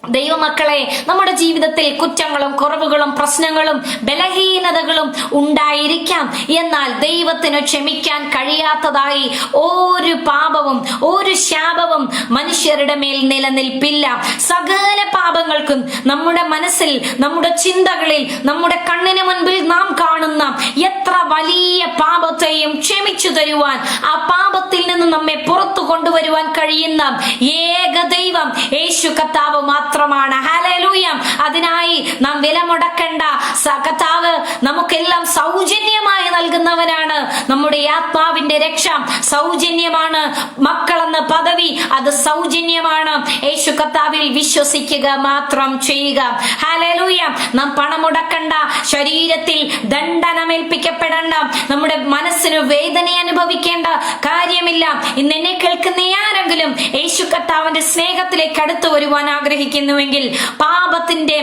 ദൈവമക്കളെ, നമ്മുടെ ജീവിതത്തിൽ കുറ്റങ്ങളും കുറവുകളും പ്രശ്നങ്ങളും ബലഹീനതകളും ഉണ്ടായിരിക്കാം. എന്നാൽ ദൈവത്തിന് ക്ഷമിക്കാൻ കഴിയാത്തതായി ഒരു പാപവും ഒരു ശാപവും മനുഷ്യരുടെ മേൽ നിലനിൽപ്പില്ല. സകല പാപങ്ങൾക്കും നമ്മുടെ മനസ്സിൽ, നമ്മുടെ ചിന്തകളിൽ, നമ്മുടെ കണ്ണിന് മുൻപിൽ നാം കാണുന്ന എത്ര വലിയ പാപത്തെയും ക്ഷമിച്ചു തരുവാൻ, ആ പാപത്തിൽ നിന്ന് നമ്മെ പുറത്തു കൊണ്ടുവരുവാൻ കഴിയുന്ന ഏക ദൈവം യേശു കർത്താവ് മാത്രമാണ്. ഹല്ലേലൂയ! അതിനായി നാം വില മുടക്കേണ്ട. കർത്താവ് നമുക്കെല്ലാം സൗജന്യമായി നൽകുന്നവനാണ്. നമ്മുടെ ആത്മാവിന്റെ രക്ഷ സൗജന്യമാണ്. മക്കളെന്ന പദവി അത് സൗജന്യമാണ്. യേശു കർത്താവിൽ വിശ്വസിക്കുക മാത്രം ചെയ്യുക. ഹല്ലേലൂയ! നാം പണം മുടക്കണ്ട, ശരീരത്തിൽ ദണ്ഡനമേൽപ്പിക്കപ്പെടേണ്ട, നമ്മുടെ മനസ്സിന് വേദന അനുഭവിക്കേണ്ട കാര്യമില്ല. ഇന്ന് എന്നെ കേൾക്കുന്ന ആരെങ്കിലും യേശു കർത്താവിന്റെ സ്നേഹത്തിലേക്ക് അടുത്തു വരുവാൻ ആഗ്രഹിക്കുന്നുവെങ്കിൽ, പാപത്തിന്റെ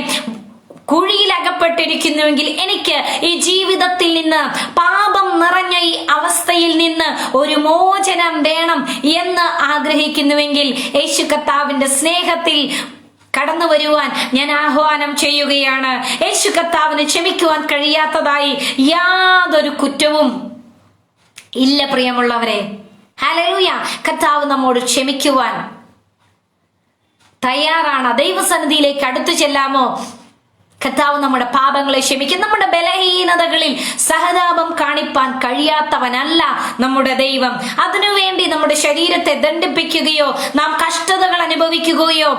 കുഴിയിൽ അകപ്പെട്ടിരിക്കുന്നുവെങ്കിൽ, എനിക്ക് ഈ ജീവിതത്തിൽ നിന്ന്, പാപം നിറഞ്ഞ ഈ അവസ്ഥയിൽ നിന്ന് ഒരു മോചനം വേണം എന്ന് ആഗ്രഹിക്കുന്നുവെങ്കിൽ, യേശു കർത്താവിന്റെ സ്നേഹത്തിൽ കടന്നു വരുവാൻ ഞാൻ ആഹ്വാനം ചെയ്യുകയാണ്. യേശു കർത്താവിന് ക്ഷമിക്കുവാൻ കഴിയാത്തതായി യാതൊരു കുറ്റവും ഇല്ല പ്രിയമുള്ളവരെ. ഹല്ലേലൂയ! കർത്താവ് നമ്മോട് ക്ഷമിക്കുവാൻ തയ്യാറാണ്. ദൈവസന്നിധിയിലേക്ക് അടുത്തു ചെല്ലാമോ? കർത്താവ് നമ്മുടെ പാപങ്ങളെ ക്ഷമിക്കും. നമ്മുടെ ബലഹീനതകളിൽ സഹതാപം കാണിപ്പാൻ കഴിയാത്തവനല്ല നമ്മുടെ ദൈവം. അതിനുവേണ്ടി നമ്മുടെ ശരീരത്തെ ദണ്ഡിപ്പിക്കുകയോ നാം കഷ്ടതകൾ അനുഭവിക്കുകയോ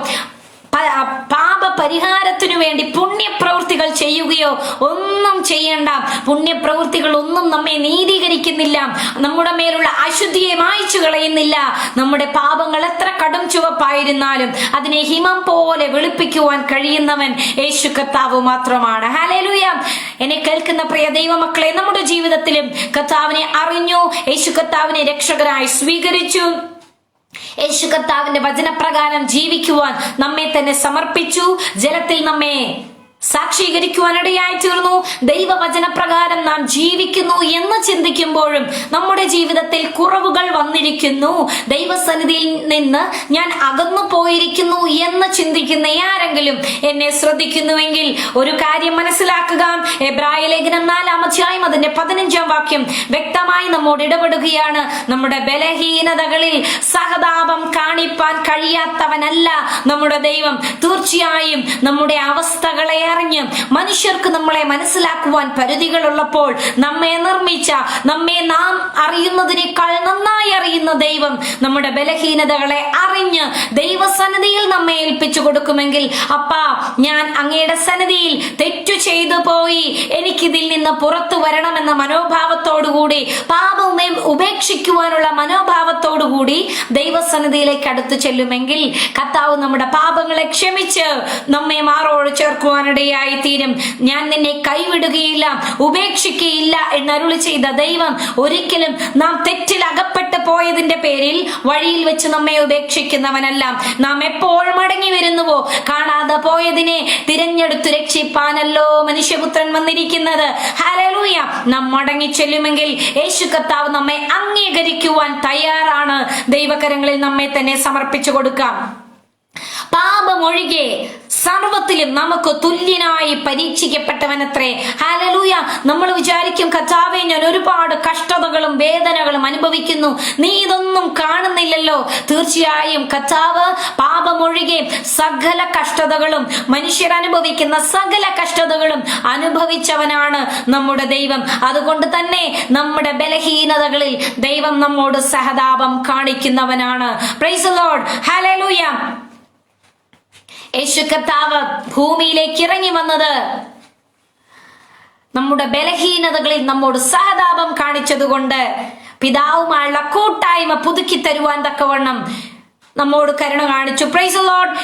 പാപ പരിഹാരത്തിനു വേണ്ടി പുണ്യപ്രവൃത്തികൾ ചെയ്യുകയോ ഒന്നും ചെയ്യേണ്ട. പുണ്യപ്രവൃത്തികൾ ഒന്നും നമ്മെ നീതീകരിക്കുന്നില്ല, നമ്മുടെ മേലുള്ള അശുദ്ധിയെ മായ്ച്ചു കളയുന്നില്ല. നമ്മുടെ പാപങ്ങൾ എത്ര കടും ചുവപ്പായിരുന്നാലും അതിനെ ഹിമം പോലെ വെളുപ്പിക്കുവാൻ കഴിയുന്നവൻ യേശു കർത്താവ് മാത്രമാണ്. ഹല്ലേലൂയ. എന്നെ കേൾക്കുന്ന പ്രിയ ദൈവമക്കളെ, നമ്മുടെ ജീവിതത്തിലും കർത്താവിനെ അറിഞ്ഞു, യേശു കർത്താവിനെ രക്ഷകനായി സ്വീകരിച്ചു, യേശു കർത്താവിന്റെ വചനപ്രകാരം ജീവിക്കുവാൻ നമ്മെ തന്നെ സമർപ്പിച്ചു, ജലത്തിൽ നമ്മെ സാക്ഷീകരിക്കുവാനിടയായി തീർന്നു. ദൈവവചനപ്രകാരം നാം ജീവിക്കുന്നു എന്ന് ചിന്തിക്കുമ്പോഴും നമ്മുടെ ജീവിതത്തിൽ കുറവുകൾ വന്നിരിക്കുന്നു, ദൈവസന്നിധിയിൽ നിന്ന് ഞാൻ അകന്നു പോയിരിക്കുന്നു എന്ന് ചിന്തിക്കുന്ന ആരെങ്കിലും എന്നെ ശ്രദ്ധിക്കുന്നുവെങ്കിൽ ഒരു കാര്യം മനസ്സിലാക്കുക. എബ്രായ ലേഖനം 4-ാം അധ്യായം അതിന്റെ 15-ാം വാക്യം വ്യക്തമായി നമ്മോട് ഇടപെടുകയാണ്. നമ്മുടെ ബലഹീനതകളിൽ സഹതാപം കാണിപ്പാൻ കഴിയാത്തവനല്ല നമ്മുടെ ദൈവം. തീർച്ചയായും നമ്മുടെ അവസ്ഥകളെ അറിഞ്ഞ് മനുഷ്യർക്ക് നമ്മളെ മനസ്സിലാക്കുവാൻ പരിധികളുള്ളപ്പോൾ നമ്മെ നിർമ്മിച്ച, നമ്മെ നാം അറിയുന്നതിനേക്കാൾ നന്നായി അറിയുന്ന ദൈവം നമ്മുടെ ബലഹീനതകളെ അറിഞ്ഞ് ദൈവസന്നിധിയിൽ നമ്മെ ഏൽപ്പിച്ചു കൊടുക്കുമെങ്കിൽ, അപ്പാ ഞാൻ അങ്ങയുടെ സന്നിധിയിൽ തെറ്റു ചെയ്തു പോയി, എനിക്കിതിൽ നിന്ന് പുറത്തു വരണമെന്ന മനോഭാവത്തോടുകൂടി, പാപമേ ഉപേക്ഷിക്കുവാനുള്ള മനോഭാവത്തോടുകൂടി ദൈവസന്നിധിയിലേക്ക് അടുത്തു ചെല്ലുമെങ്കിൽ കർത്താവ് നമ്മുടെ പാപങ്ങളെ ക്ഷമിച്ച് നമ്മെ മാറോട് ചേർക്കുവാനിടയായി തീരും. ഞാൻ നിന്നെ കൈവിടുകയില്ല, ഉപേക്ഷിക്കുകയില്ല എന്നരുളി ചെയ്ത ദൈവം ഒരിക്കലും നാം തെറ്റിൽ അകപ്പെട്ടു പോയതിന്റെ പേരിൽ വഴിയിൽ വെച്ച് നമ്മെ ഉപേക്ഷിക്കുന്നവനല്ല. നാം എപ്പോൾ മടങ്ങി വരുന്നുവോ, കാണാതെ പോയതിനെ തിരഞ്ഞെടുത്തു രക്ഷിപ്പാനല്ലോ മനുഷ്യപുത്രൻ വന്നിരിക്കുന്നത്. ഹല്ലേലൂയ. നാം മടങ്ങി ചെല്ലുമെങ്കിൽ യേശു കർത്താവ് നമ്മെ അംഗീകരിക്കുവാൻ തയ്യാറാണ്. ദൈവകരങ്ങളിൽ നമ്മെ തന്നെ സമർപ്പിച്ചു കൊടുക്കാം. പാപമൊഴികെ സർവത്തിലും നമുക്ക് തുല്യനായി പരീക്ഷിക്കപ്പെട്ടവനത്രേ. ഹല്ലേലൂയ. നമ്മൾ വിചാരിക്കും, കർത്താവേ ഞാൻ ഒരുപാട് കഷ്ടതകളും വേദനകളും അനുഭവിക്കുന്നു, നീ ഇതൊന്നും കാണുന്നില്ലല്ലോ. തീർച്ചയായും കർത്താവ് പാപമൊഴികെ സകല കഷ്ടതകളും, മനുഷ്യർ അനുഭവിക്കുന്ന സകല കഷ്ടതകളും അനുഭവിച്ചവനാണ് നമ്മുടെ ദൈവം. അതുകൊണ്ട് തന്നെ നമ്മുടെ ബലഹീനതകളിൽ ദൈവം നമ്മോട് സഹതാപം കാണിക്കുന്നവനാണ്. Praise the Lord. ഹല്ലേലൂയ. യേശു കർത്താവ് ഭൂമിയിലേക്ക് ഇറങ്ങി വന്നത് നമ്മുടെ ബലഹീനതകളിൽ നമ്മോട് സഹതാപം കാണിച്ചതുകൊണ്ട്, പിതാവുമായുള്ള കൂട്ടായ്മ പുതുക്കി തരുവാൻ തക്കവണ്ണം നമ്മോട് കരുണ കാണിച്ചു. Price the Lord.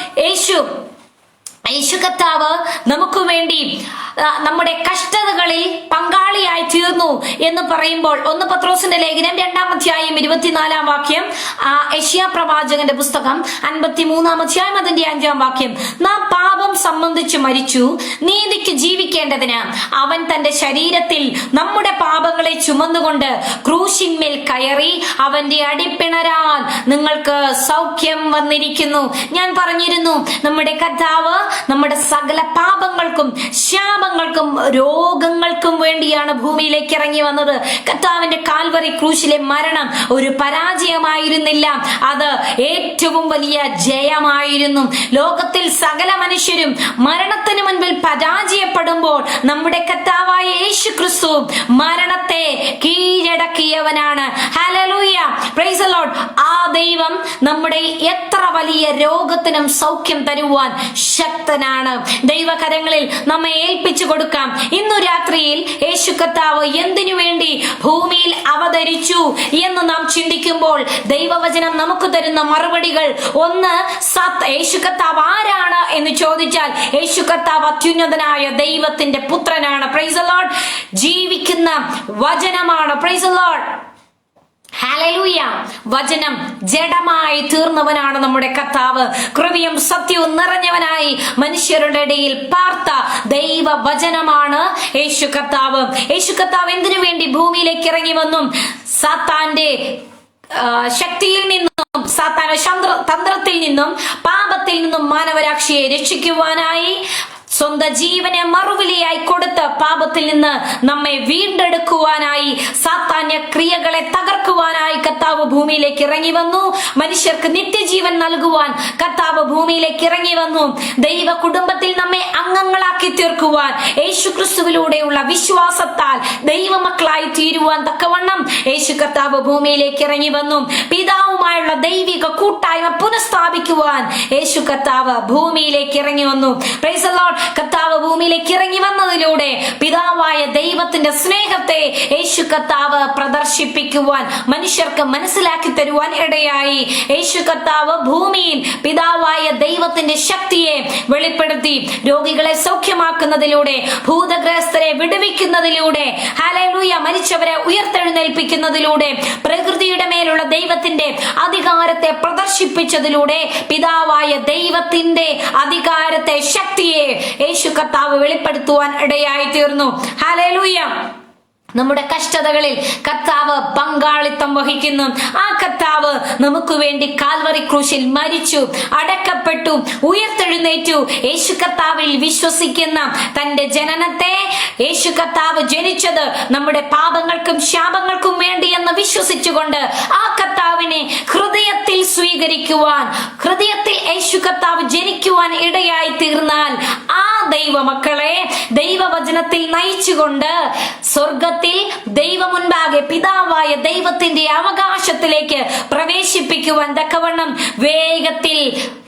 യേശു കർത്താവ് നമുക്ക് വേണ്ടി നമ്മുടെ കഷ്ടതകളിൽ പങ്കാളിയായി തീർന്നു എന്ന് പറയുമ്പോൾ 1 പത്രോസിന്റെ ലേഖനം 2-ാം അധ്യായം 24-ാം വാക്യം, യെശയ്യാ പ്രവാചകന്റെ പുസ്തകം 53-ാം അധ്യായം അതിന്റെ 5-ാം വാക്യം, നാം പാപം സംബന്ധിച്ച് മരിച്ചു, നീതിക്ക് ജീവിക്കേണ്ടതിന് അവൻ തന്റെ ശരീരത്തിൽ നമ്മുടെ പാപങ്ങളെ ചുമന്നുകൊണ്ട് ക്രൂശിന്മേൽ കയറി, അവന്റെ അടിപ്പിണരാൽ നിങ്ങൾക്ക് സൗഖ്യം വന്നിരിക്കുന്നു. ഞാൻ പറഞ്ഞിരുന്നു, നമ്മുടെ കർത്താവ് നമ്മുടെ സകല പാപങ്ങൾക്കും ശാപങ്ങൾക്കും രോഗങ്ങൾക്കും വേണ്ടിയാണ് ഭൂമിയിലേക്ക് ഇറങ്ങി വന്നത്. കർത്താവിന്റെ കാൽവറി ക്രൂശിലെ മരണം ഒരു പരാജയമായിരുന്നില്ല, അത് ഏറ്റവും വലിയ ജയമായിരുന്നു. ലോകത്തിൽ സകല മനുഷ്യരും മരണത്തിന് മുൻപിൽ പരാജയപ്പെടുമ്പോൾ നമ്മുടെ കർത്താവായ യേശു ക്രിസ്തു മരണത്തെ കീഴടക്കിയവനാണ്. ഹല്ലേലൂയ. Price the Lord. ആ ദൈവം നമ്മുടെ എത്ര വലിയ രോഗത്തിനും സൗഖ്യം തരുവാൻ ശക്തനാണ്. ദൈവകരങ്ങളിൽ നമ്മെ ഏൽപ്പിച്ചു കൊടുക്കാം. ഇന്നു രാത്രിയിൽ യേശു കർത്താവ് എന്തിനു വേണ്ടി ഭൂമിയിൽ അവതരിച്ചു എന്ന് നാം ചിന്തിക്കുമ്പോൾ ദൈവവചനം നമുക്ക് തരുന്ന മറുപടികൾ, ഒന്ന്, യേശു കർത്താവ് ആരാണ് എന്ന് ചോദിച്ചാൽ യേശു കർത്താവ് അത്യുന്നതനായ ദൈവത്തിന്റെ പുത്രനാണ്. Price the Lord. ജീവിക്കുന്ന വചനമാണ്. Price the Lord. ഹല്ലേലൂയ. വചനം ജഡമായി തീർന്നവനാണ് നമ്മുടെ കർത്താവ്. കൃപയും സത്യവും നിറഞ്ഞവനായി മനുഷ്യരുടെ ഇടയിൽ പാർത്ത ദൈവ വചനമാണ് യേശു കർത്താവ്. യേശു കർത്താവ് എന്തിനു വേണ്ടി ഭൂമിയിലേക്ക് ഇറങ്ങി വന്നു? സാത്താന്റെ ശക്തിയിൽ നിന്നും, സാത്താന്റെ തന്ത്രത്തിൽ നിന്നും, പാപത്തിൽ നിന്നും മാനവരാശിയെ രക്ഷിക്കുവാനായി, സ്വന്തം ജീവനെ മറുവിലയായി കൊടുത്ത് പാപത്തിൽ നിന്ന് നമ്മെ വീണ്ടെടുക്കുവാനായി, സാത്താന്യ ക്രിയകളെ തകർക്കുവാനായി കർത്താവ് ഭൂമിയിലേക്ക് ഇറങ്ങി വന്നു. മനുഷ്യർക്ക് നിത്യജീവൻ നൽകുവാൻ കർത്താവ് ഭൂമിയിലേക്ക് ഇറങ്ങി വന്നു. ദൈവ കുടുംബത്തിൽ നമ്മെ അംഗങ്ങളാക്കി തീർക്കുവാൻ, യേശു ക്രിസ്തുവിലൂടെയുള്ള വിശ്വാസത്താൽ ദൈവമക്കളായി തീരുവാൻ തക്കവണ്ണം യേശു കർത്താവ് ഭൂമിയിലേക്ക് ഇറങ്ങി വന്നു. പിതാവുമായുള്ള ദൈവിക കൂട്ടായ്മ പുനഃസ്ഥാപിക്കുവാൻ യേശു കർത്താവ് ഭൂമിയിലേക്ക് ഇറങ്ങി വന്നു. Price the Lord. കർത്താവ് ഭൂമിയിലേക്ക് ഇറങ്ങി വന്നതിലൂടെ പിതാവായ ദൈവത്തിന്റെ സ്നേഹത്തെ യേശു കർത്താവ് പ്രദർശിപ്പിക്കുവാൻ, മനുഷ്യർക്ക് മനസ്സിലാക്കി തരുവാൻ ഇടയായി. യേശു കർത്താവ് ഭൂമിയിൽ പിതാവായ ദൈവത്തിന്റെ ശക്തിയെ വെളിപ്പെടുത്തി. രോഗികളെ സൗഖ്യമാക്കുന്നതിലൂടെ, ഭൂതഗ്രസ്തരെ വിടുവിക്കുന്നതിലൂടെ, ഹല്ലേലൂയ, മരിച്ചവരെ ഉയർത്തെഴുന്നേൽപ്പിക്കുന്നതിലൂടെ, പ്രകൃതിയുടെ മേലുള്ള ദൈവത്തിന്റെ അധികാരത്തെ പ്രദർശിപ്പിച്ചതിലൂടെ പിതാവായ ദൈവത്തിന്റെ അധികാരത്തെ, ശക്തിയെ യേശു കർത്താവ് വെളിപ്പെടുത്തുവാൻ ഇടയായി തീർന്നു. ഹല്ലേലൂയ. നമ്മുടെ കഷ്ടതകളിൽ കർത്താവ് പങ്കാളിത്തം വഹിക്കുന്നു. ആ കർത്താവ് നമുക്ക് വേണ്ടി കാൽവറി ക്രൂശിൽ മരിച്ചു, അടക്കപ്പെട്ടു, ഉയർത്തെഴുന്നേറ്റു. യേശു കർത്താവിൽ വിശ്വസിക്കുന്ന തന്റെ ജനനത്തെ, യേശു കർത്താവ് ജനിച്ചത് നമ്മുടെ പാപങ്ങൾക്കും ശാപങ്ങൾക്കും വേണ്ടി എന്ന് വിശ്വസിച്ചുകൊണ്ട് ആ കർത്താവിനെ ഹൃദയത്തിൽ സ്വീകരിക്കുവാൻ, ഹൃദയത്തിൽ യേശു കർത്താവ് ജനിക്കുവാൻ ഇടയായി തീർന്നാൽ ആ ദൈവമക്കളെ ദൈവവചനത്തിൽ നയിച്ചുകൊണ്ട് സ്വർഗത്തിൽ ദൈവമുൻപാകെ പിതാവായ ദൈവത്തിന്റെ അവകാശത്തിലേക്ക് പ്രവേശിപ്പിക്കുവാൻ തക്കവണ്ണം വേഗത്തിൽ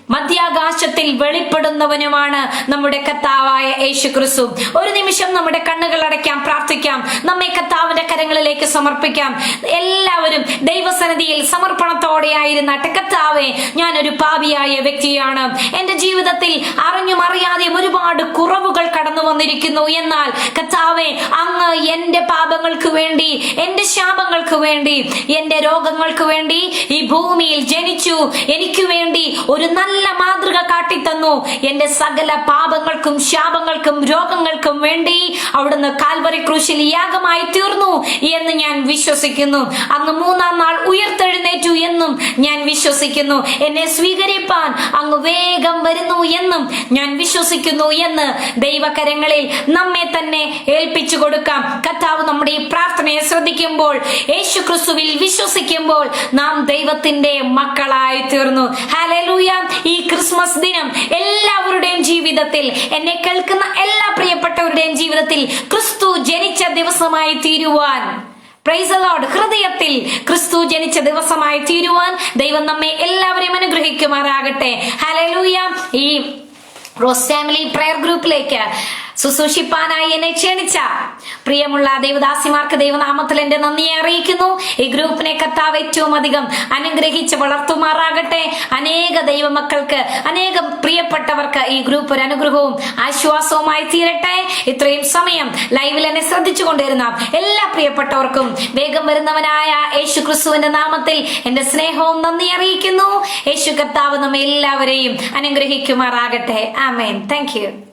മധ്യാകാശത്തിൽ വെളിപ്പെടുന്നവനുമാണ് നമ്മുടെ കർത്താവായ യേശു ക്രിസ്തു. ഒരു നിമിഷം നമ്മുടെ കണ്ണുകൾ അടയ്ക്കാം, പ്രാർത്ഥിക്കാം, നമ്മെ കർത്താവിന്റെ കരങ്ങളിലേക്ക് സമർപ്പിക്കാം. എല്ലാവരും ദൈവസന്നിധിയിൽ സമർപ്പണത്തോടെ ആയിരുന്നാട്ടെ. കർത്താവേ, ഞാനൊരു പാപിയായ വ്യക്തിയാണ്. എന്റെ ജീവിതത്തിൽ അറിഞ്ഞും അറിയാതെയും ഒരുപാട് കുറവുകൾ കടന്നു വന്നിരിക്കുന്നു. എന്നാൽ കർത്താവേ, അങ്ങ് എന്റെ പാപങ്ങൾക്ക് വേണ്ടി, എന്റെ ശാപങ്ങൾക്ക് വേണ്ടി, എന്റെ രോഗങ്ങൾക്ക് വേണ്ടി ഈ ഭൂമിയിൽ ജനിച്ചു. എനിക്ക് വേണ്ടി ഒരു നല്ല മാതൃക കാട്ടിത്തന്നു. എന്റെ സകല പാപങ്ങൾക്കും ശാപങ്ങൾക്കും രോഗങ്ങൾക്കും വേണ്ടി അവിടുന്ന് കാൽവറി ക്രൂശിൽ യാഗമായി തീർന്നു എന്ന് ഞാൻ വിശ്വസിക്കുന്നു. അങ്ങ് മൂന്നാം നാൾ ഉയർത്തെഴുന്നേറ്റു എന്നും ഞാൻ വിശ്വസിക്കുന്നു. എന്നെ സ്വീകരിപ്പാൻ അങ്ങ് വേഗം വരുന്നു എന്നും ഞാൻ വിശ്വസിക്കുന്നു എന്ന് ദൈവകരങ്ങളിൽ നമ്മെ തന്നെ ഏൽപ്പിച്ചു കൊടുക്കാം. കർത്താവ് നമ്മുടെ ഈ പ്രാർത്ഥനയെ ശ്രദ്ധിക്കുമ്പോൾ, യേശു ക്രിസ്തുവിൽ വിശ്വസിക്കുമ്പോൾ നാം ദൈവത്തിന്റെ മക്കളായി തീർന്നു. ഹല്ലേലൂയ. ഈ ക്രിസ്മസ് ദിനം എല്ലാവരുടെയും ജീവിതത്തിൽ, എന്നെ കേൾക്കുന്ന എല്ലാ പ്രിയപ്പെട്ടവരുടെയും ജീവിതത്തിൽ ക്രിസ്തു ജനിച്ച ദിവസമായി തീരുവാൻ, പ്രൈസ് ദി ലോർഡ്, ഹൃദയത്തിൽ ക്രിസ്തു ജനിച്ച ദിവസമായി തീരുവാൻ ദൈവം നമ്മെ എല്ലാവരെയും അനുഗ്രഹിക്കുമാറാകട്ടെ. ഹല്ലേലൂയ. ഈ റോസ് ഫാമിലി പ്രയർ ഗ്രൂപ്പിലേക്ക് ശുശ്രൂഷിപ്പാനായി എന്നെ ക്ഷണിച്ച പ്രിയമുള്ള ദൈവദാസിമാർക്ക് ദൈവനാമത്തിൽ എന്റെ നന്ദിയെ അറിയിക്കുന്നു. ഈ ഗ്രൂപ്പിനെ കർത്താവ് ഏറ്റവും അധികം അനുഗ്രഹിച്ച് വളർത്തുമാറാകട്ടെ. അനേക ദൈവമക്കൾക്ക്, അനേകം പ്രിയപ്പെട്ടവർക്ക് ഈ ഗ്രൂപ്പ് ഒരു അനുഗ്രഹവും ആശ്വാസവുമായി തീരട്ടെ. ഇത്രയും സമയം ലൈവിൽ എന്നെ ശ്രദ്ധിച്ചു കൊണ്ടിരുന്ന എല്ലാ പ്രിയപ്പെട്ടവർക്കും വേഗം വരുന്നവനായ യേശു ക്രിസ്തുവിന്റെ നാമത്തിൽ എന്റെ സ്നേഹവും നന്ദി അറിയിക്കുന്നു. യേശു കർത്താവ് നമ്മെ എല്ലാവരെയും അനുഗ്രഹിക്കുമാറാകട്ടെ. ആമേൻ. Thank U.